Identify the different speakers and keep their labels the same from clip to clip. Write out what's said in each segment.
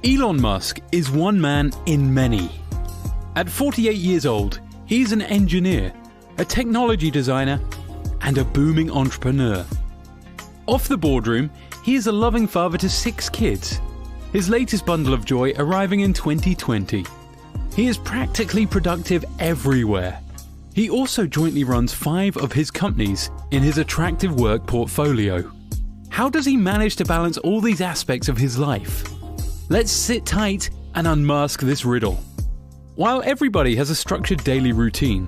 Speaker 1: Elon Musk is one man in many. At 48 years old, he's an engineer, a technology designer, and a booming entrepreneur. Off the boardroom, he is a loving father to 6 kids, his latest bundle of joy arriving in 2020. He is practically productive everywhere. He also jointly runs 5 of his companies in his attractive work portfolio. How does he manage to balance all these aspects of his life? Let's sit tight and unmask this riddle. While everybody has a structured daily routine,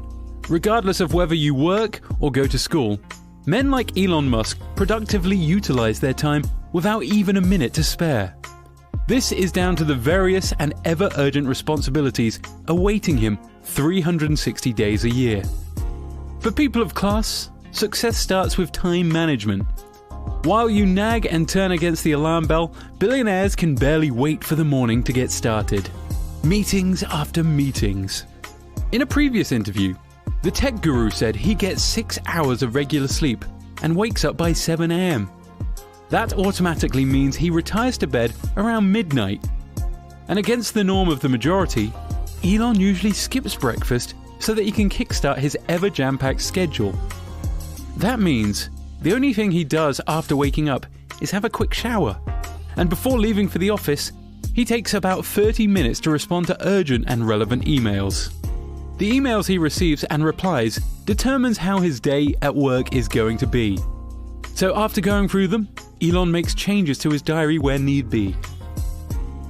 Speaker 1: regardless of whether you work or go to school, men like Elon Musk productively utilize their time without even a minute to spare. This is down to the various and ever-urgent responsibilities awaiting him 360 days a year. For people of class, success starts with time management. While you nag and turn against the alarm bell, billionaires can barely wait for the morning to get started. Meetings after meetings. In a previous interview, the tech guru said he gets 6 hours of regular sleep and wakes up by 7 a.m. That automatically means he retires to bed around midnight. And against the norm of the majority, Elon usually skips breakfast so that he can kickstart his ever jam-packed schedule. That means the only thing he does after waking up is have a quick shower. And before leaving for the office, he takes about 30 minutes to respond to urgent and relevant emails. The emails he receives and replies determines how his day at work is going to be. So after going through them, Elon makes changes to his diary where need be.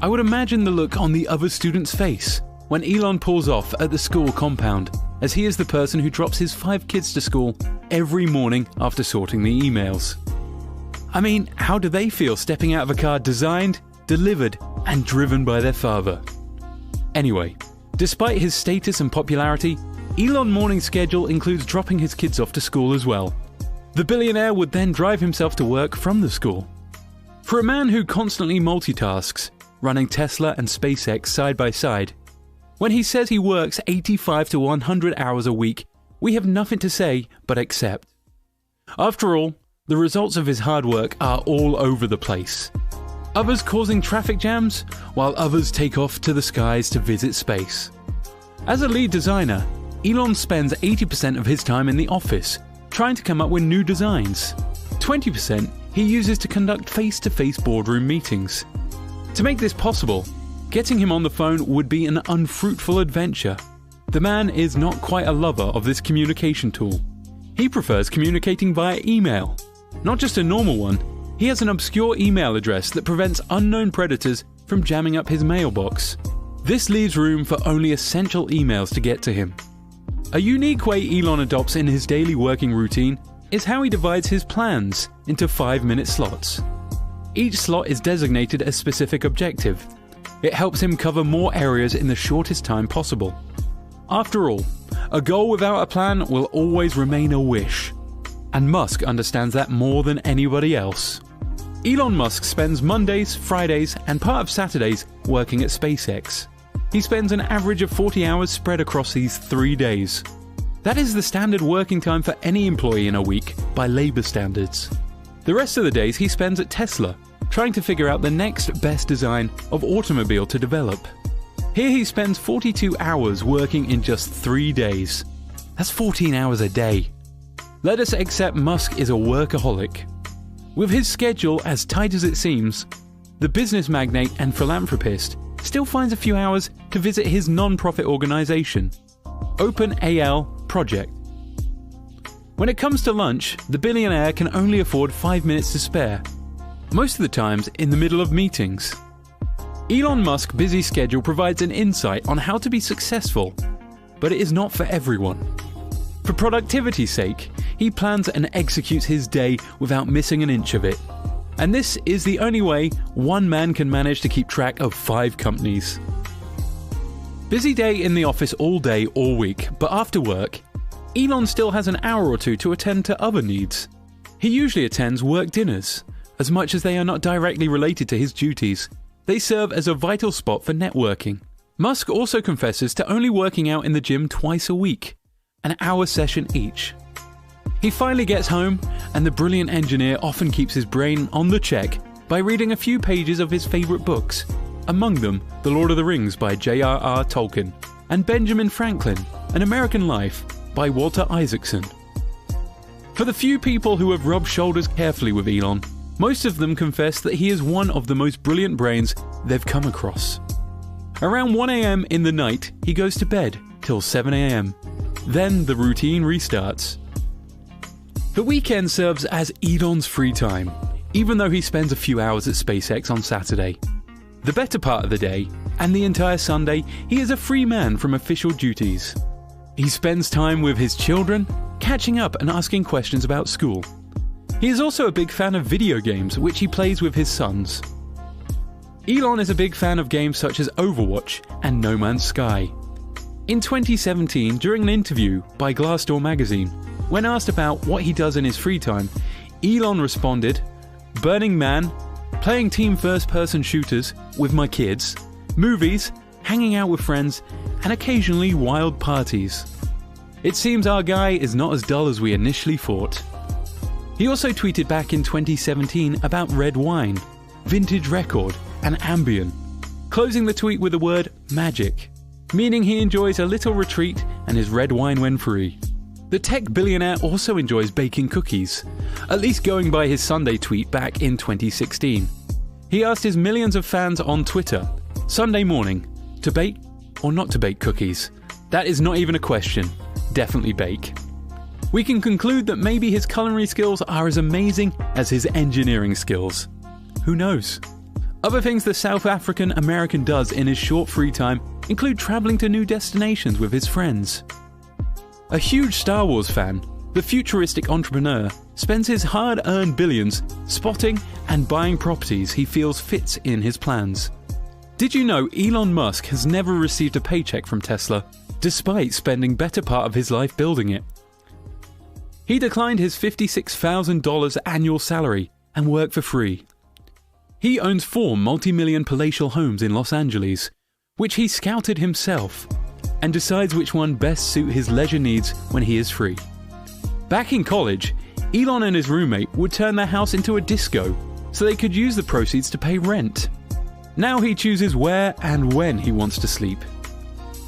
Speaker 1: I would imagine the look on the other student's face when Elon pulls off at the school compound, as he is the person who drops his 5 kids to school every morning after sorting the emails. I mean, how do they feel stepping out of a car designed, delivered, and driven by their father? Anyway, despite his status and popularity, Elon's morning schedule includes dropping his kids off to school as well. The billionaire would then drive himself to work from the school. For a man who constantly multitasks, running Tesla and SpaceX side by side, when he says he works 85 to 100 hours a week, we have nothing to say but accept. After all, the results of his hard work are all over the place. Others causing traffic jams, while others take off to the skies to visit space. As a lead designer, Elon spends 80% of his time in the office, trying to come up with new designs. 20% he uses to conduct face-to-face boardroom meetings. To make this possible, getting him on the phone would be an unfruitful adventure. The man is not quite a lover of this communication tool. He prefers communicating via email. Not just a normal one, he has an obscure email address that prevents unknown predators from jamming up his mailbox. This leaves room for only essential emails to get to him. A unique way Elon adopts in his daily working routine is how he divides his plans into 5-minute slots. Each slot is designated a specific objective. It helps him cover more areas in the shortest time possible. After all, a goal without a plan will always remain a wish. And Musk understands that more than anybody else. Elon Musk spends Mondays, Fridays, and part of Saturdays working at SpaceX. He spends an average of 40 hours spread across these 3 days. That is the standard working time for any employee in a week by labor standards. The rest of the days he spends at Tesla, trying to figure out the next best design of automobile to develop. Here he spends 42 hours working in just 3 days. That's 14 hours a day. Let us accept Musk is a workaholic. With his schedule as tight as it seems, the business magnate and philanthropist still finds a few hours to visit his non-profit organization, OpenAL Project. When it comes to lunch, the billionaire can only afford 5 minutes to spare, most of the times in the middle of meetings. Elon Musk's busy schedule provides an insight on how to be successful, but it is not for everyone. For productivity's sake, he plans and executes his day without missing an inch of it. And this is the only way one man can manage to keep track of 5 companies. Busy day in the office all day, all week, but after work, Elon still has an hour or two to attend to other needs. He usually attends work dinners. As much as they are not directly related to his duties, they serve as a vital spot for networking. Musk also confesses to only working out in the gym twice a week, an hour session each. He finally gets home, and the brilliant engineer often keeps his brain on the check by reading a few pages of his favorite books, among them The Lord of the Rings by J.R.R. Tolkien, and Benjamin Franklin, An American Life by Walter Isaacson. For the few people who have rubbed shoulders carefully with Elon, most of them confess that he is one of the most brilliant brains they've come across. Around 1 a.m. in the night, he goes to bed till 7 a.m. Then the routine restarts. The weekend serves as Elon's free time, even though he spends a few hours at SpaceX on Saturday. The better part of the day, and the entire Sunday, he is a free man from official duties. He spends time with his children, catching up and asking questions about school. He is also a big fan of video games, which he plays with his sons. Elon is a big fan of games such as Overwatch and No Man's Sky. In 2017, during an interview by Glassdoor magazine, when asked about what he does in his free time, Elon responded, "Burning Man, playing team first-person shooters with my kids, movies, hanging out with friends, and occasionally wild parties. It seems our guy is not as dull as we initially thought." He also tweeted back in 2017 about red wine, vintage record, and Ambien, closing the tweet with the word magic, meaning he enjoys a little retreat and his red wine when free. The tech billionaire also enjoys baking cookies, at least going by his Sunday tweet back in 2016. He asked his millions of fans on Twitter, Sunday morning, to bake or not to bake cookies? That is not even a question. Definitely bake. We can conclude that maybe his culinary skills are as amazing as his engineering skills. Who knows? Other things the South African American does in his short free time include traveling to new destinations with his friends. A huge Star Wars fan, the futuristic entrepreneur spends his hard-earned billions spotting and buying properties he feels fits in his plans. Did you know Elon Musk has never received a paycheck from Tesla, despite spending better part of his life building it? He declined his $56,000 annual salary and worked for free. He owns 4 multi-million palatial homes in Los Angeles, which he scouted himself, and decides which one best suit his leisure needs when he is free. Back in college, Elon and his roommate would turn their house into a disco so they could use the proceeds to pay rent. Now he chooses where and when he wants to sleep.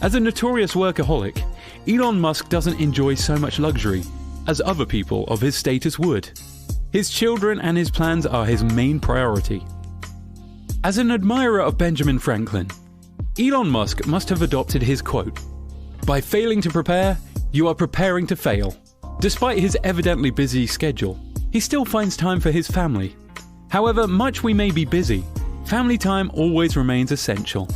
Speaker 1: As a notorious workaholic, Elon Musk doesn't enjoy so much luxury as other people of his status would. His children and his plans are his main priority. As an admirer of Benjamin Franklin, Elon Musk must have adopted his quote, "By failing to prepare, you are preparing to fail." Despite his evidently busy schedule, he still finds time for his family. However much we may be busy, family time always remains essential.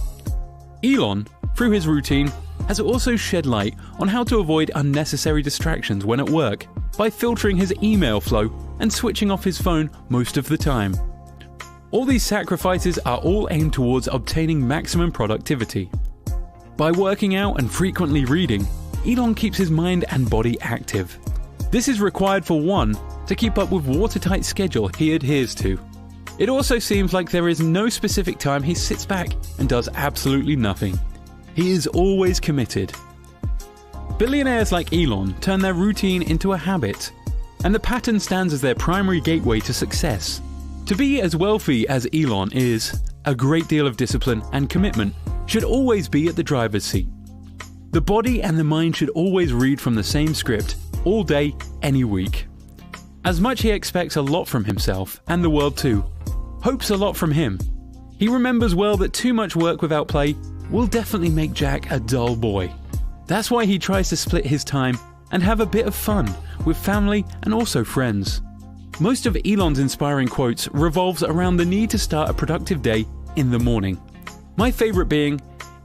Speaker 1: Elon, through his routine, has also shed light on how to avoid unnecessary distractions when at work by filtering his email flow and switching off his phone most of the time. All these sacrifices are all aimed towards obtaining maximum productivity. By working out and frequently reading, Elon keeps his mind and body active. This is required for one, to keep up with watertight schedule he adheres to. It also seems like there is no specific time he sits back and does absolutely nothing. He is always committed. Billionaires like Elon turn their routine into a habit, and the pattern stands as their primary gateway to success. To be as wealthy as Elon is, a great deal of discipline and commitment should always be at the driver's seat. The body and the mind should always read from the same script, all day, any week. As much he expects a lot from himself, and the world too, hopes a lot from him. He remembers well that too much work without play will definitely make Jack a dull boy. That's why he tries to split his time and have a bit of fun with family and also friends. Most of Elon's inspiring quotes revolves around the need to start a productive day in the morning. My favorite being,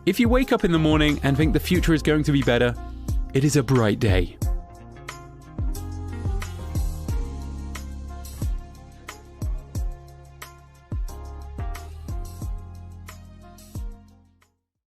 Speaker 1: if you wake up in the morning and think the future is going to be better, it is a bright day.